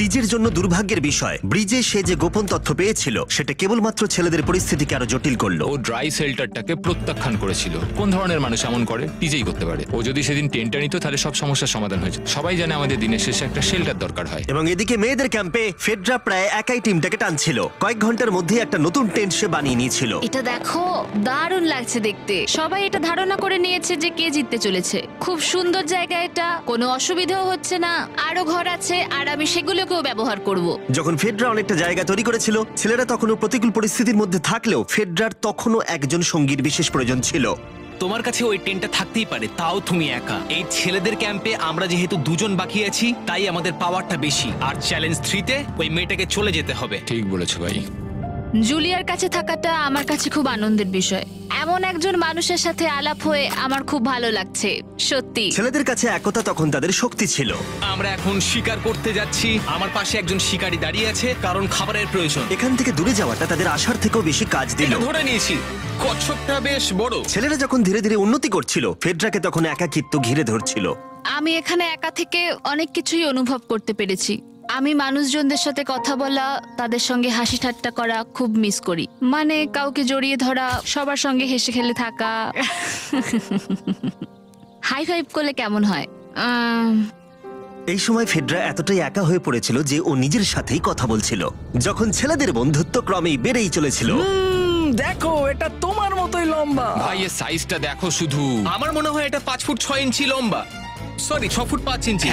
টিজের জন্য দুর্ভাগ্যের বিষয়, ব্রিজে সে যে গোপন তথ্য পেয়েছিল সেটা কেবলমাত্র ছেলেদের পরিস্থিতিকে আরো জটিল করলো। ও ড্রাই শেল্টারটাকে প্রত্যাখ্যান করেছিল। কোন ধরনের মানুষ এমন করে? টিজেই করতে পারে। ও যদি সেদিন টেন্টটা নিত তাহলে সব সমস্যার সমাধান হয়েছে। সবাই জানে আমাদের দিনের শেষে একটা শেল্টার দরকার হয়। এবং এদিকে মেয়েদের ক্যাম্পে ফেডরা প্রায় একাই টিমটাকে টানছিল। কয়েক ঘন্টার মধ্যে একটা নতুন টেন্ট সে বানিয়ে নিয়েছিল। এটা দেখো, দারুণ লাগছে দেখতে। সবাই এটা ধারণা করে নিয়েছে যে কে জিততে চলেছে। খুব সুন্দর জায়গা এটা, কোনো অসুবিধাও হচ্ছে না। আরো ঘর আছে আর আমি সেগুলোকেও ব্যবহার করব। যখন ফেডরা অনেকটা জায়গা তৈরি করেছিল, ছেলেরা তখনও প্রতিকূল পরিস্থিতির মধ্যে থাকলেও ফেডরার তখনও একজন সঙ্গীর বিশেষ প্রয়োজন ছিল। তোমার কাছে ওই টেন্টটা থাকতেই পারে, তাও তুমি একা। এই ছেলেদের ক্যাম্পে আমরা যেহেতু দুজন বাকি আছি, তাই আমাদের পাওয়ারটা বেশি। আর চ্যালেঞ্জ 3-তে ওই মেয়েটাকে চলে যেতে হবে। ঠিক বলেছো ভাই। জুলিয়ার কাছে থাকাটা আমার কাছে খুব আনন্দের বিষয়। এমন একজন মানুষের সাথে আলাপ হয়ে আমার খুব ভালো লাগছে, সত্যি। ছেলেদের কাছে একতা তখন তাদের শক্তি ছিল। আমরা এখন শিকার করতে যাচ্ছি। আমার পাশে একজন শিকারী দাঁড়িয়ে আছে, কারণ খাবারের প্রয়োজন। এখান থেকে দূরে যাওয়াটা তাদের আশার থেকেও বেশি কাজ দিল। এটা ধরে নিয়েছি, কচ্ছপটা বেশ বড়। ছেলেরা যখন ধীরে ধীরে উন্নতি করছিল, ফেডরাকে তখন একাকিত্ব ঘিরে ধরছিল। আমি এখানে একা থেকে অনেক কিছুই অনুভব করতে পেরেছি। আমি মানুষজনদের সাথে কথা বলা, তাদের সঙ্গে হাসি ঠাট্টা করা খুব মিস করি। মানে কাউকে জড়িয়ে ধরা, সবার সঙ্গে হেসে খেলে থাকা। হাই ফাইভ করলে কেমন হয়? এই সময় ফেডরা এতটাই একা হয়ে পড়েছিল যে ও নিজের সাথেই কথা বলছিল। যখন ছেলেদের বন্ধুত্ব ক্রমেই বেড়েই চলেছিল। দেখো, এটা তোমার মতোই লম্বা। ভাই এর সাইজটা দেখো শুধু। আমার মনে হয় এটা 5 ফুট 6 ইঞ্চি লম্বা। সরি, 6 ফুট 5 ইঞ্চি।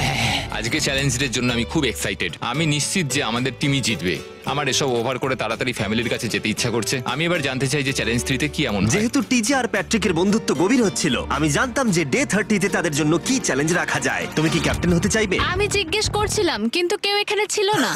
আজকে চ্যালেঞ্জের জন্য আমি খুব এক্সাইটেড। আমি নিশ্চিত যে আমাদের টিমই জিতবে। আমার এসব ওভার করে তাড়াতাড়ি ফ্যামিলির কাছে যেতে ইচ্ছা করছে। আমি এবার জানতে চাই যে চ্যালেঞ্জ 3-তে কি এমন হয়। যেহেতু টিজে আর প্যাট্রিকের বন্ধুত্ব গভীর হচ্ছিল, আমি জানতাম যে ডে 30-তে তাদের জন্য কি চ্যালেঞ্জ রাখা যায়। তুমি কি ক্যাপ্টেন হতে চাইবে? আমি জিজ্ঞেস করছিলাম, কিন্তু কেউ এখানে ছিল না,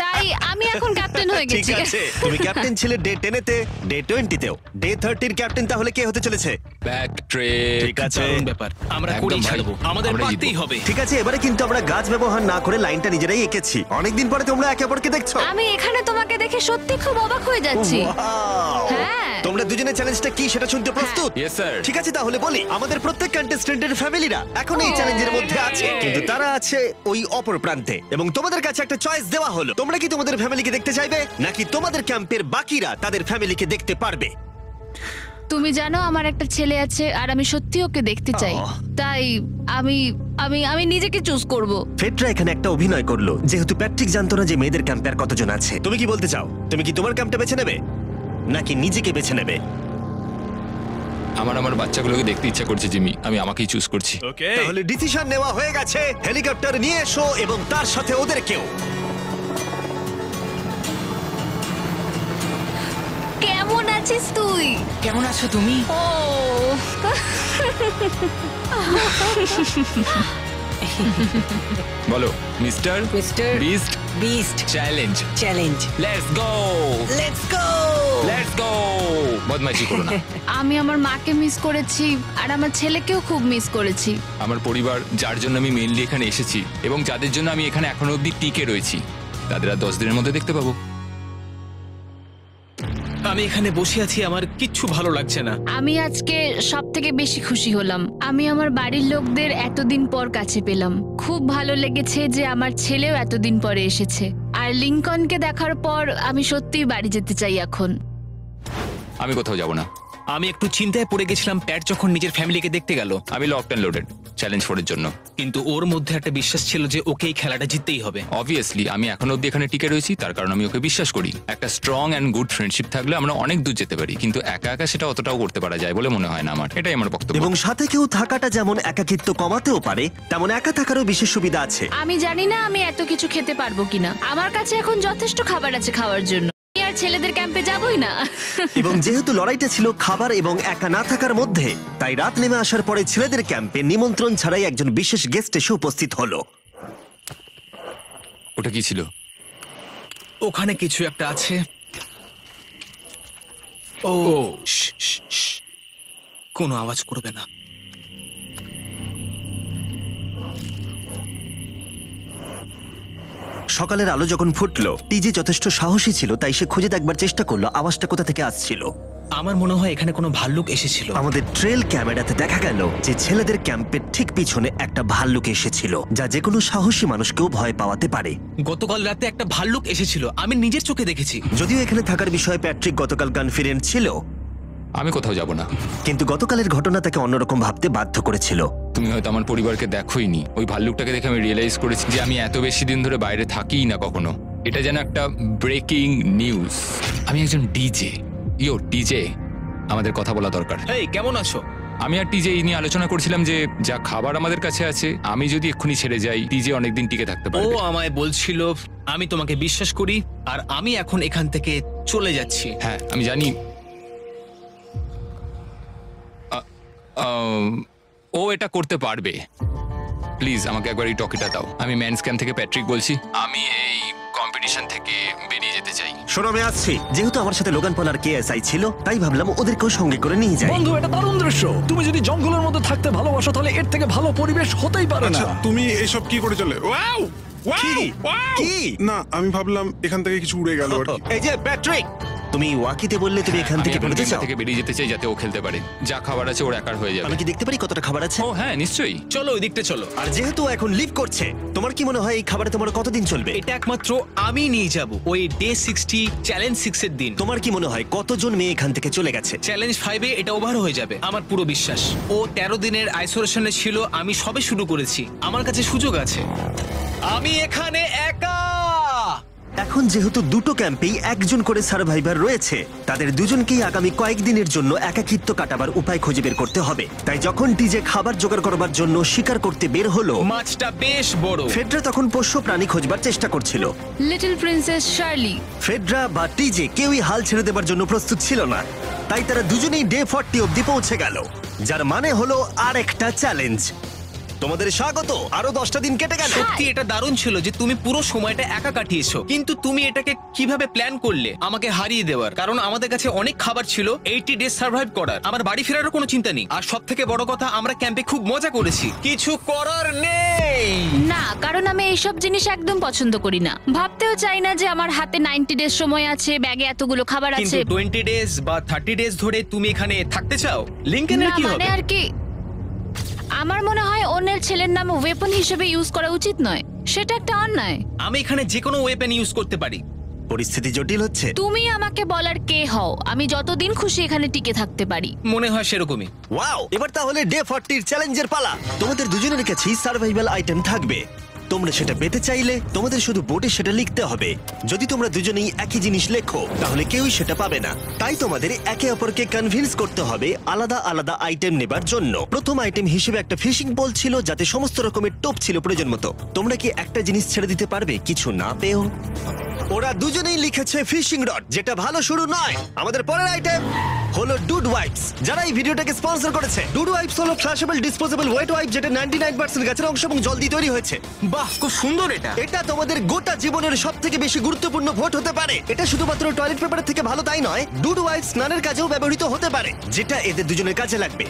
তাই আমি এখন ক্যাপ্টেন হয়ে ঠিক গেছি। আছে, তুমি ক্যাপ্টেন ছিলে ডে 10-তে, ডে 20-তেও। ডে 30-র ক্যাপ্টেন তাহলে কে হতে চলেছে? প্যাট্রিক। ঠিক আছে, দারুণ ব্যাপার। আমরা একদম করেই ভাই। ছাড়বো, আমাদের আমরাই পারতেই জিতবো। হবে। ঠিক আছে, এবারে কিন্তু আমরা গাছ ব্যবহার না করে লাইনটা নিজেরাই এঁকেছি। অনেকদিন পরে তোমরা একে অপরকে দেখছো। আমি এখানে তোমাকে দেখে সত্যি খুব অবাক হয়ে যাচ্ছি। Wow! হ্যাঁ। তোমরা দুজনের চ্যালেঞ্জটা কি সেটা শুনতে প্রস্তুত? Yes, sir. ঠিক আছে, তাহলে বলি, আমাদের প্রত্যেক কন্টেস্টেন্টের ফ্যামিলিরা এখন এই চ্যালেঞ্জের মধ্যে আছে, কিন্তু তারা আছে ওই অপর প্রান্তে। এবং তোমাদের কাছে একটা চয়েস দেওয়া হলো, তোমরা কি তোমাদের ফ্যামিলিকে দেখতে চাইবে নাকি তোমাদের ক্যাম্পের বাকিরা তাদের ফ্যামিলিকে দেখতে পারবে? তুমি জানো আমার একটা ছেলে আছে আর আমি সত্যি ওকে দেখতে চাই। তাই আমি আমি আমি নিজেকে চুজ করব। ফেডরা এখানে একটা অভিনয় করলো, যেহেতু প্যাট্রিক জানতো না যে মেয়েদের ক্যাম্পে আর কতজন আছে। তুমি কি বলতে চাও? তুমি কি তোমার ক্যাম্পটা বেছে নেবে নাকি নিজেকে বেছে নেবে? আমার বাচ্চাগুলোকে দেখতে ইচ্ছা করছে জিমি। আমি আমাকেই চুজ করছি। তাহলে ডিসিশন নেওয়া হয়ে গেছে। হেলিকপ্টার নিয়ে এসো এবং তার সাথে ওদেরকেও। কেমন আছিস তুই? কেমন আছো তুমি? ও বলো mister beast beast challenge. Challenge. Let's go, let's go. Let's go. বদমাইশি করো না। আমি আমার মাকে মিস করেছি আর আমার ছেলেকেও খুব মিস করেছি। আমার পরিবার, যার জন্য আমি মেইনলি এখানে এসেছি এবং যাদের জন্য আমি এখানে এখনো অবধি টিকে রয়েছি, তাদের আর 10 দিনের মধ্যে দেখতে পাবো। আমি এখানে বসে আছি, আমার কিচ্ছু ভালো লাগছে না। আমি আজকে সব থেকে বেশি খুশি হলাম। আমি আমার বাড়ির লোকদের এতদিন পর কাছে পেলাম। খুব ভালো লেগেছে যে আমার ছেলেও এতদিন পরে এসেছে। আর লিংকনকে দেখার পর আমি সত্যিই বাড়ি যেতে চাই এখন। আমি কোথাও যাব না। আমি একটু চিন্তায় পড়ে গেছিলাম প্যাট যখন নিজের ফ্যামিলিকে দেখতে গেল। আমি লকড অ্যান্ড লোডেড চ্যালেঞ্জ 4 এর জন্য। কিন্তু ওর মধ্যে একটা বিশ্বাস ছিল যে ওকে এই খেলাটা জিততেই হবে। অবভিয়াসলি আমি এখনো অব্দি এখানে টিকে রয়েছি, তার কারণ আমি ওকে বিশ্বাস করি। একটা স্ট্রং অ্যান্ড গুড ফ্রেন্ডশিপ থাকলে আমরা অনেক দূর যেতে পারি, কিন্তু একা একা সেটা অতটাও করতে পারা যায় বলে মনে হয় না আমার। এটাই আমার বক্তব্য। এবং সাথে কেউ থাকাটা যেমন একাকিত্ব কমাতেও পারে, তেমন একা থাকারও বিশেষ সুবিধা আছে। আমি জানি না আমি এত কিছু খেতে পারবো কিনা। আমার কাছে এখন যথেষ্ট খাবার আছে খাওয়ার জন্য। আমি আর ছেলেদের ক্যাম্পে যাবই না। এবং যেহেতু লড়াইটা ছিল খাবার এবং একা না থাকার মধ্যে, তাই রাত নেমে আসার পরে ছেলেদের ক্যাম্পে নিমন্ত্রণ ছাড়াই একজন বিশেষ গেস্ট এসে উপস্থিত হলো। ওটা কি ছিল? ওখানে কিছু একটা আছে। ও শ্, শ্, শ্। কোনো আওয়াজ করবে না। সকালের আলো যখন ফুটলো, টিজি যথেষ্ট সাহসী ছিল, তাই সে খুঁজে দেখবার চেষ্টা করলো আওয়াজটা কোথা থেকে আসছিল। আমার মনে হয় এখানে কোনো ভাল্লুক এসেছিল। আমাদের ট্রেল ক্যামেরাতে দেখা গেল যে ছেলেদের ক্যাম্পের ঠিক পিছনে একটা ভাল্লুক এসেছিল, যা যে কোনো সাহসী মানুষকেও ভয় পাওয়াতে পারে। গতকাল রাতে একটা ভাল্লুক এসেছিল, আমি নিজের চোখে দেখেছি। যদিও এখানে থাকার বিষয়ে প্যাট্রিক গতকাল কনফিডেন্ট ছিল, আমি কোথাও যাব না। কিন্তু গতকালের ঘটনা তাকে অন্যরকম ভাবতে বাধ্য করেছিল। তুমি হয়তো আমার পরিবারকে দেখোইনি। ওই ভাল্লুকটাকে দেখে আমি রিয়েলাইজ করেছি যে আমি এত বেশি দিন ধরে বাইরে থাকিই না কখনো। এটা যেন একটা ব্রেকিং নিউজ। আমি একজন ডিজে। ডিজে, আমাদের কথা বলা দরকার। এই কেমন আছো? আমি আর টিজে এই নিয়ে আলোচনা করছিলাম যে যা খাবার আমাদের কাছে আছে, আমি যদি এক্ষুনি ছেড়ে যাই টিজে অনেকদিন টিকে থাকতে ও পারবে। আমায় বলছিল আমি তোমাকে বিশ্বাস করি, আর আমি এখন এখান থেকে চলে যাচ্ছি। হ্যাঁ আমি জানি। ও এটা করতে পারবে। প্লিজ আমাকে একবার এই টকিটা দাও। আমি ম্যানস ক্যাম্প থেকে প্যাট্রিক বলছি। আমি এই কম্পিটিশন থেকে বেরিয়ে যেতে চাই। শোনো, আমি আসছি। যেহেতু আমার সাথে লোগান পল আর কেএসআই ছিল, তাই ভাবলাম ওদেরকেও সঙ্গে করে নিয়ে যাই। বন্ধু, এটা দারুণ দৃশ্য। তুমি যদি জঙ্গলের মধ্যে থাকতে ভালোবাসো তাহলে এর থেকে ভালো পরিবেশ হতেই পারে না। আচ্ছা, তুমি এসব কি করে চলে? ওয়াও কি? কি? না, আমি ভাবলাম এখান থেকে কিছু উড়ে গেল আর কি। এই যে প্যাট্রিক, তুমি ওয়াকিতে বললে তুমি এখান থেকে বেরোতে চাও। থেকে বেরিয়ে যেতে চাই যাতে ও খেলতে পারে। যা খাবার আছে ওর একার হয়ে যাবে। আমি কি দেখতে পারি কতটা খাবার আছে? ও হ্যাঁ নিশ্চয়ই। চলো ওই দিকটা চলো। আর যেহেতু ও এখন লিভ করছে, তোমার কি মনে হয় এই খাবারে তোমার কতদিন চলবে? এটা একমাত্র আমি নিয়ে যাব ওই ডে 60 চ্যালেঞ্জ 6 এর দিন। তোমার কি মনে হয় কতজন মেয়ে এখান থেকে চলে গেছে? চ্যালেঞ্জ 5 এ এটা ওভার হয়ে যাবে, আমার পুরো বিশ্বাস। ও 13 দিনের আইসোলেশনে ছিল, আমি সবে শুরু করেছি। আমার কাছে সুযোগ আছে। আমি এখানে একা। এখন যেহেতু দুটো ক্যাম্পেই একজন করে সার্ভাইভার রয়েছে, তাদের দুজনকেই আগামী কয়েকদিনের জন্য একাকিত্ব কাটাবার উপায় খুঁজে বের করতে হবে। তাই যখন টিজে খাবার জোগাড় করবার জন্য শিকার করতে বের হলো, মাছটা বেশ বড়। ফেডরা তখন পোষ্য প্রাণী খোঁজবার চেষ্টা করছিল। Little princess Shirley. ফেডরা বা টিজে কেউই হাল ছেড়ে দেবার জন্য প্রস্তুত ছিল না, তাই তারা দুজনেই ডে 40 অব্দি পৌঁছে গেল, যার মানে হলো আর একটা চ্যালেঞ্জ। তোমাদের স্বাগত। আরো 10টা দিন কেটে গেল। সত্যি এটা দারুণ ছিল যে তুমি পুরো সময়টা একা কাটিয়েছো, কিন্তু তুমি এটাকে কিভাবে প্ল্যান করলে আমাকে হারিয়ে দেওয়ার? কারণ আমাদের কাছে অনেক খাবার ছিল 80 ডেজ সার্ভাইভ করার। আমার বাড়ি ফেরারও কোনো চিন্তা নেই। আর সব থেকে বড় কথা, আমরা ক্যাম্পে খুব মজা করেছি। কিছু করার নেই। না, কারণ আমি এইসব জিনিস একদম পছন্দ করি না। ভাবতেও চাই না যে আমার হাতে 90 ডেজ সময় আছে, ব্যাগে এতগুলো খাবার কিন্তু আছে। 20 ডেজ বা 30 ডেজ ধরে তুমি এখানে থাকতে চাও? লিংকেনের না, কি মানে হবে? আর কি, আমার মনে হয় অন্যের ছেলের নাম ওয়েপন হিসেবে ইউজ করা উচিত নয়। সেটা একটা অন্যায়। আমি এখানে যে কোনো ওয়েপেন ইউজ করতে পারি। পরিস্থিতি জটিল হচ্ছে। তুমি আমাকে বলার কে হও? আমি যতদিন খুশি এখানে টিকে থাকতে পারি। মনে হয় সেরকমই। ওয়াও, এবার তাহলে ডে 40 চ্যালেঞ্জের পালা। তোমাদের দুজনের কাছেই সার্ভাইভাল আইটেম থাকবে। তোমরা সেটা পেতে চাইলে তোমাদের শুধু বোর্ডে সেটা লিখতে হবে। যদি তোমরা দুজনেই একই জিনিস লেখো, তাহলে কেউই সেটা পাবে না। তাই তোমাদের একে অপরকে কনভিন্স করতে হবে আলাদা আলাদা আইটেম নেবার জন্য। প্রথম আইটেম হিসেবে একটা ফিশিং পোল ছিল, যাতে সমস্ত রকমের টোপ ছিল প্রয়োজন মতো। তোমরা কি একটা জিনিস ছেড়ে দিতে পারবে কিছু না পেও? ওরা দুজনেই লিখেছে ফিশিং রড, যেটা ভালো শুরু নয়। আমাদের পরের আইটেম হলো ডুড ওয়াইপস, যারা এই ভিডিওটাকে স্পন্সর করেছে। ডুড ওয়াইপস হলো ফ্ল্যাশেবল ডিসপোজেবল ওয়েট ওয়াইপ, যেটা 99% গাছের অংশ এবং জল দিয়ে তৈরি হয়েছে। বাহ, খুব সুন্দর এটা। এটা তোমাদের গোটা জীবনের সবথেকে বেশি গুরুত্বপূর্ণ ভোট হতে পারে। এটা শুধুমাত্র টয়লেট পেপারের থেকে ভালো তাই নয়, ডুড ওয়াইপস স্নানের কাজেও ব্যবহৃত হতে পারে, যেটা এদের দুজনের কাজে লাগবে।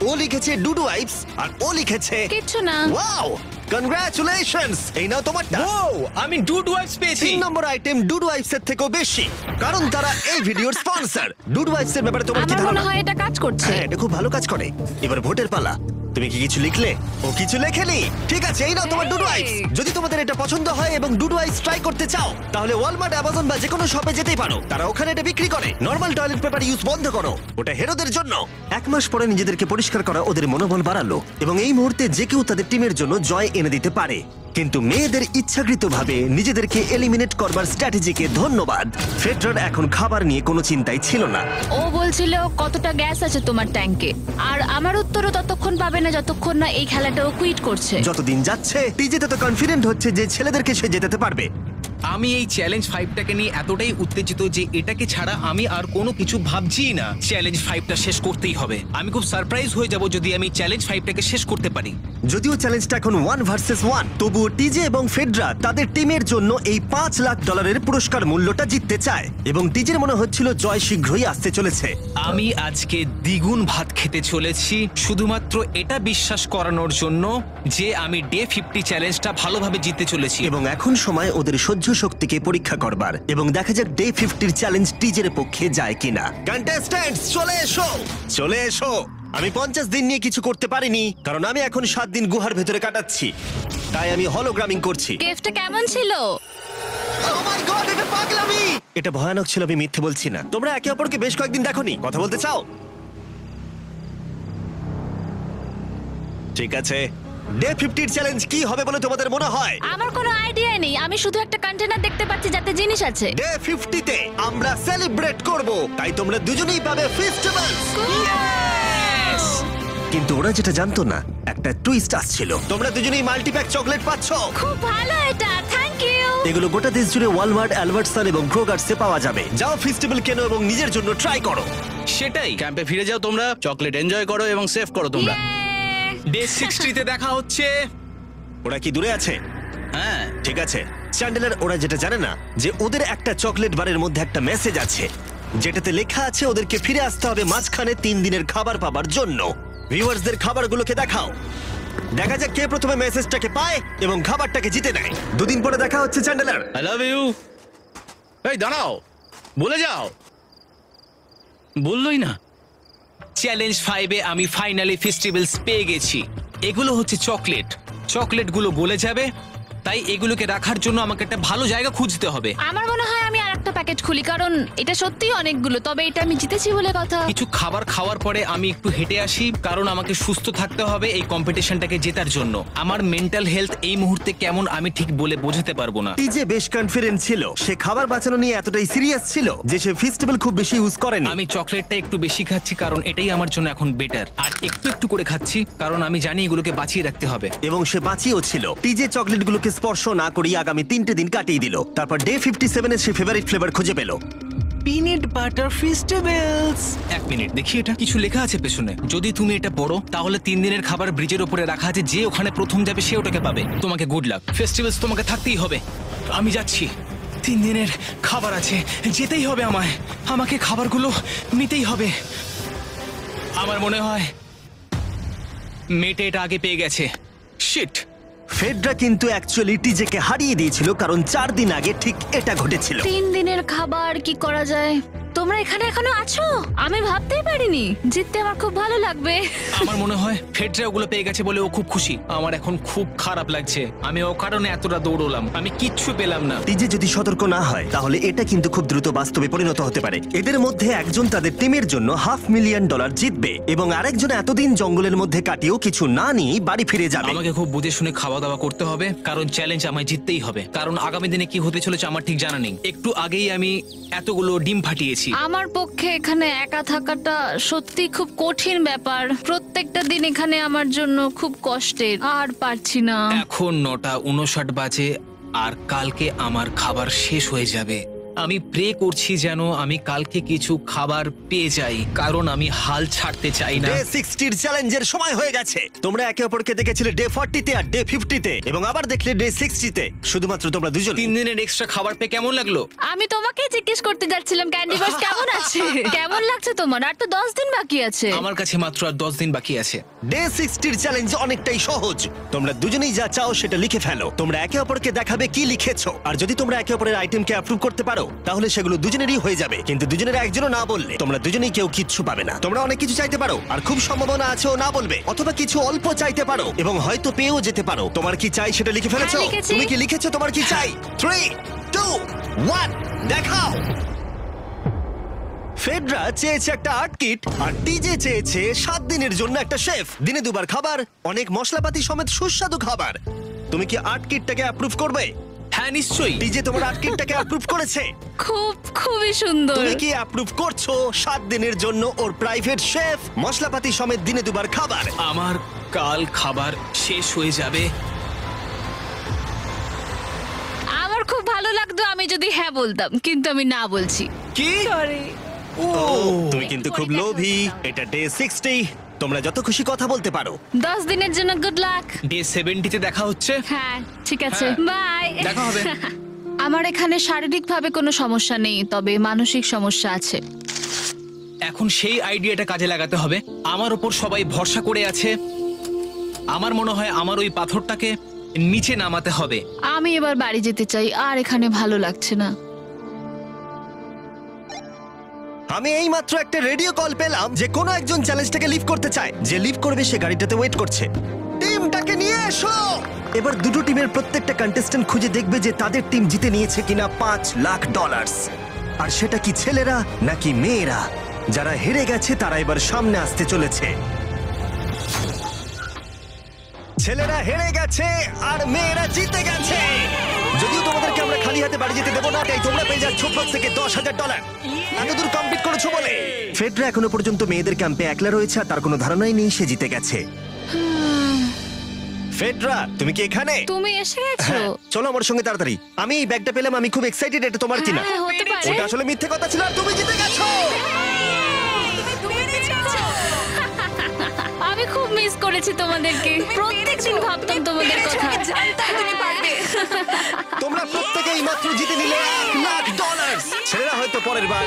ও লিখেছে ডুড ওয়াইপস, আর ও লিখেছে কিচ্ছু না। Wow, congratulations! এই নাও তোমারটা। ও, আমি ডুড ওয়াইপস পেয়েছি। 3 নম্বর আইটেম ডুড ওয়াইপস এর থেকেও বেশি, কারণ তারা এই ভিডিওর স্পন্সর। ডুড ওয়াইপস এর ব্যাপারে তোমার কি আমার মনে ধারণা? হয় এটা কাজ করছে। হ্যাঁ, এটা খুব ভালো কাজ করে। এবার ভোটের পালা। তুমি কি কিছু লিখলে? ও কিছু লেখেনি। ঠিক আছে, এই নাও তোমার ডুডু আইস। যদি তোমাদের এটা পছন্দ হয় এবং ডুডু আইস ট্রাই করতে চাও তাহলে ওয়ালমার্ট, অ্যামাজন বা যে কোনো শপে যেতেই পারো। তারা ওখানে এটা বিক্রি করে। নর্মাল টয়লেট পেপার ইউজ বন্ধ করো, ওটা হেরোদের জন্য। 1 মাস পরে নিজেদেরকে পরিষ্কার করা ওদের মনোবল বাড়ালো এবং এই মুহূর্তে যে কেউ তাদের টিমের জন্য জয় এনে দিতে পারে। কিন্তু মেয়েদের ইচ্ছাকৃতভাবে নিজেদেরকে এলিমিনেট করবার স্ট্র্যাটেজিকে ধন্যবাদ। ফেডরার এখন খাবার নিয়ে কোনো চিন্তাই ছিল না। ও বলছিল কতটা গ্যাস আছে তোমার ট্যাঙ্কে, আর আমার উত্তরও ততক্ষণ পাবে না যতক্ষণ না এই খেলাটাও কুইট করছে। যতদিন যাচ্ছে টিজে তত কনফিডেন্ট হচ্ছে যে ছেলেদেরকে সে জেতাতে পারবে। আমি এই চ্যালেঞ্জ 5টাকে নিয়ে এতটাই উত্তেজিত যে এটাকে ছাড়া আমি আর কোনো কিছু ভাবছিই না। চ্যালেঞ্জ 5টা শেষ করতেই হবে। আমি খুব সারপ্রাইজ হয়ে যাব যদি আমি চ্যালেঞ্জ 5টাকে শেষ করতে পারি। যদিও চ্যালেঞ্জটা এখন 1 ভার্সেস 1, তবুও টিজে এবং ফেডরা তাদের টিমের জন্য এই $5 লাখ পুরস্কার মূল্যটা জিততে চায় এবং টিজের মনে হচ্ছিল জয় শীঘ্রই আসতে চলেছে। আমি আজকে দ্বিগুণ ভাত খেতে চলেছি শুধুমাত্র এটা বিশ্বাস করানোর জন্য যে আমি ডে 50 চ্যালেঞ্জটা ভালোভাবে জিততে চলেছি। এবং এখন সময় ওদের সহ্য শক্তিকে পরীক্ষা করবার এবং দেখা যাক ডে 50 চ্যালেঞ্জ টিজের পক্ষে যায় কিনা। কন্টেস্ট্যান্টস চলে এসো, চলে এসো। আমি 50 দিন নিয়ে কিছু করতে পারিনি কারণ আমি এখন 7 দিন গুহার ভেতরে কাটাচ্ছি, তাই আমি হলোগ্রামিং করছি। কেভটা কেমন ছিল? Oh my God, এটা পাগলামি! এটা ভয়ানক ছিল, আমি মিথ্যে বলছি না। তোমরা একে অপরকে বেশ কয়েকদিন দেখোনি, কথা বলতে চাও? ঠিক আছে, ডে 50 চ্যালেঞ্জ কি হবে বলে তোমাদের মনে হয়? আমার কোনো আইডিয়া নেই, আমি শুধু একটা কন্টেনার দেখতে পাচ্ছি যাতে জিনিস আছে। ডে 50 তে আমরা সেলিব্রেট করব, তাই তোমরা দুজনেই পাবে ফেস্টিভ্যালস। কিন্তু ওরা যেটা জানতো না, একটা টুইস্ট আসছিল। তোমরা দুজনেই মাল্টিপ্যাক চকলেট পাচ্ছ। খুব ভালো এটা, থ্যাংক ইউ। এগুলো গোটা দেশ জুড়ে ওয়ালমার্ট, অ্যালবার্টসন এবং ক্রোগার্সে পাওয়া যাবে। যাও ফেস্টিভ্যাল কেনো এবং নিজের জন্য ট্রাই করো। সেটাই, ক্যাম্পে ফিরে যাও তোমরা, চকলেট এনজয় করো এবং সেভ করো তোমরা। ডে 60 তে দেখা হচ্ছে। ওরা কি দূরে আছে? হ্যাঁ ঠিক আছে চ্যান্ডেলার, ওরা যেটা জানে না যে ওদের একটা চকলেট বারের মধ্যে একটা মেসেজ আছে যেটাতে লেখা আছে ওদেরকে ফিরে আসতে হবে মাঝখানে 3 দিনের খাবার পাবার জন্য। ভিউয়ার্সদের খাবারগুলোকে দেখাও, দেখা যাক কে প্রথমে মেসেজটাকে পায় এবং খাবারটাকে জিতে নেয়। 2 দিন পরে দেখা হচ্ছে চ্যান্ডেলার। I love you. এই দাঁড়াও, বলে যাও। বললোই না। চ্যালেঞ্জ 5-এ আমি ফাইনালি ফেস্টিভ্যালস পেয়ে গেছি। এগুলো হচ্ছে চকলেট, চকলেটগুলো গলে যাবে, তাই এগুলোকে রাখার জন্য আমাকে একটা ভালো জায়গা খুঁজতে হবে। আমার মনে হয় আমি আরেকটা প্যাকেট খুলি, কারণ এটা সত্যিই অনেকগুলো, তবে এটা আমি জিতেছি বলে কথা। কিছু খাবার খাওয়ার পরে আমি একটু হেঁটে আসি, কারণ আমাকে সুস্থ থাকতে হবে এই কম্পিটিশনটাকে জেতার জন্য। আমার মেন্টাল হেলথ এই মুহূর্তে কেমন আমি ঠিক বলে বোঝাতে পারবো না। টিজে বেশ কনফিডেন্ট ছিল, সে খাবার বাঁচানো নিয়ে এতটাই সিরিয়াস ছিল যে সে ফেস্টিভ্যাল খুব বেশি ইউজ করেনি। আমি চকলেটটা একটু বেশি খাচ্ছি কারণ এটাই আমার জন্য এখন বেটার, আর একটু একটু করে খাচ্ছি কারণ আমি জানি এগুলোকে বাঁচিয়ে রাখতে হবে। এবং সে বাঁচিয়েও ছিল। টিজে চকলেটগুলোকে স্পর্শ না করিয়ে আগামী 3টে দিন কাটিয়ে দিল। তারপর ডে 57-এ সে ফেভারিট ফ্লেভার খুঁজে পেল, পিনাট বাটার ফেস্টিভ্যালস। 1 মিনিট দেখি, এটা কিছু লেখা আছে পেছনে। যদি তুমি এটা পড়ো তাহলে 3 দিনের খাবার ব্রিজের উপরে রাখা আছে, যে ওখানে প্রথম যাবে সে ওটাকে পাবে। তোমাকে গুড লাক। ফেস্টিভ্যালস তোমাকে থাকতেই হবে। আমি যাচ্ছি, 3 দিনের খাবার আছে, যেতেই হবে আমায়। আমাকে খাবারগুলো নিতেই হবে। আমার মনে হয় মেটে এটা আগে পেয়ে গেছে। শিট। ফেডরা কিন্তু অ্যাকচুয়ালি টিজেকে হারিয়ে দিয়েছিল কারণ 4 দিন আগে ঠিক এটা ঘটেছিল। 3 দিনের খাবার কি করা যায়? তোমরা এখানে এখনো আছো? আমি ভাবতেই পারিনি। জিততে আমার খুব ভালো লাগবে। আমার মনে হয় ফেডরা ওগুলো পেয়ে গেছে বলে ও খুব খুশি। আমার এখন খুব খারাপ লাগছে, আমি ও কারণে এতটা দৌড়লাম, আমি কিচ্ছু পেলাম না। টিজে যদি সতর্ক না হয় তাহলে এটা কিন্তু খুব দ্রুত বাস্তবে পরিণত হতে পারে। এদের মধ্যে একজন তাদের টিমের জন্য $500,000 জিতবে এবং আরেকজন এতদিন জঙ্গলের মধ্যে কাটিয়েও কিছু না নিয়ে বাড়ি ফিরে যাবে। আমাকে খুব বুঝে শুনে খাওয়া দাওয়া করতে হবে, কারণ চ্যালেঞ্জ আমায় জিততেই হবে। কারণ আগামী দিনে কি হতে চলেছে আমার ঠিক জানা নেই। একটু আগেই আমি এতগুলো ডিম ফাটিয়েছি। আমার পক্ষে এখানে একা থাকাটা সত্যি খুব কঠিন ব্যাপার। প্রত্যেকটা দিন এখানে আমার জন্য খুব কষ্টের, আর পারছি না। এখন 9:59 বাজে আর কালকে আমার খাবার শেষ হয়ে যাবে। আমি প্রে করছি যেন আমি কালকে কিছু খাবার পেয়ে যাই, কারণ আমি হাল ছাড়তে চাই না। ডে 60 চ্যালেঞ্জের সময় হয়ে গেছে। তোমরা একে অপরকে দেখেছিলে ডে 40-তে আর ডে 50-তে এবং আবার দেখলে ডে 60-তে। শুধুমাত্র তোমরা দুজন। 3 দিনের এক্সট্রা খাবার পেয়ে কেমন লাগলো? আমি তোমাকে জিজ্ঞেস করতে যাচ্ছিলাম ক্যান্ডি বাস কেমন আছে। কেমন লাগছে তোমার? আর তো 10 দিন বাকি আছে। আমার কাছে মাত্র আর 10 দিন বাকি আছে। ডে 60 চ্যালেঞ্জ অনেকটাই সহজ। তোমরা দুজনেই যা চাও সেটা লিখে ফেলো। তোমরা একে অপরকে দেখাবে কি লিখেছো, আর যদি তোমরা একে অপরের আইটেমকে অ্যাপ্রুভ করতে পারো পারো তাহলে সেগুলো দুজনেরই হয়ে যাবে, কিন্তু দুজনের একজনও না বললে তোমরা দুজনেই কেউ কিচ্ছু পাবে না। তোমরা অনেক কিছু চাইতে পারো আর খুব সম্ভাবনা আছে ও না বলবে, অথবা কিছু অল্প চাইতে পারো এবং হয়তো পেয়েও যেতে পারো। তোমার কি চাই সেটা লিখে ফেলেছো? হ্যাঁ, লিখেছি। তুমি কি লিখেছো তোমার কি চাই? 3, 2, 1 দেখাও। ফেডরা চেয়েছে একটা আর্ট কিট আর টিজে চেয়েছে 7 দিনের জন্য একটা শেফ, দিনে 2 বার খাবার, অনেক মশলাপাতি সমেত সুস্বাদু খাবার। তুমি কি আর্ট কিটটাকে অ্যাপ্রুভ করবে? হ্যাঁ নিশ্চয়ই। টিজে তোমার আর্ট কিটটাকে অ্যাপ্রুভ করেছে। খুবই সুন্দর। তুমি কি অ্যাপ্রুভ করছো 7 দিনের জন্য ওর প্রাইভেট শেফ, মশলাপাতি সমেত দিনে 2 বার খাবার? আমার কাল খাবার শেষ হয়ে যাবে। আমার খুব ভালো লাগতো আমি যদি হ্যাঁ বলতাম, কিন্তু আমি না বলছি। কি? তুমি কিন্তু খুব লোভী। এটা ডে 60, তোমরা যত খুশি কথা বলতে পারো। 10 দিনের জন্য গুড লাক। ডে 70-তে দেখা হচ্ছে। হ্যাঁ ঠিক আছে, বাই। দেখা হবে। আমার এখানে শারীরিকভাবে কোনো সমস্যা নেই, তবে মানসিক সমস্যা আছে। এখন সেই আইডিয়াটা কাজে লাগাতে হবে। আমার ওপর সবাই ভরসা করে আছে, আমার মনে হয় আমার ওই পাথরটাকে নিচে নামাতে হবে। আমি এবার বাড়ি যেতে চাই, আর এখানে ভালো লাগছে না। আমি এইমাত্র একটা রেডিও কল পেলাম যে কোনো একজন চ্যালেঞ্জটাকে লিভ করতে চায়। যে লিভ করবে সে গাড়িটাতে ওয়েট করছে। টিমটাকে নিয়ে এসো। এবার দুটো টিমের প্রত্যেকটা কন্টেস্ট্যান্ট খুঁজে দেখবে যে তাদের টিম জিতে নিয়েছে কিনা $5 লাখ। আর সেটা কি ছেলেরা নাকি মেয়েরা? যারা হেরে গেছে তারা এবার সামনে আসতে চলেছে। ছেলেরা হেরে গেছে আর মেয়েরা জিতে গেছে। যদিও তোমাদেরকে আমরা খালি হাতে বাড়ি যেতে দেবো না, তাই তোমরা পেয়ে যাচ্ছ প্রত্যেকে $10,000। এতদূর কমপ্লিট করেছো বলে। ফেডরা এখনো পর্যন্ত মেয়েদের ক্যাম্পে একলা রয়েছে আর তার কোনো ধারণাই নেই সে জিতে গেছে। ফেডরা তুমি কি এখানে? তুমি এসে গেছো? হ্যাঁ, চলো আমার সঙ্গে তাড়াতাড়ি। আমি এই ব্যাগটা পেলাম, আমি খুব এক্সাইটেড। এটা তোমার কিনা? হ্যাঁ, হতে পারে। ওটা আসলে মিথ্যে কথা ছিল আর তুমি জিতে গেছো। আমি খুব মিস করেছি তোমাদেরকে। প্রত্যেকদিন ভাবতাম তোমাদের কথা। তোমরা প্রত্যেকেই মাত্র জিতে নিলে $1 লাখ। ছেলেরা হয়তো পরের বার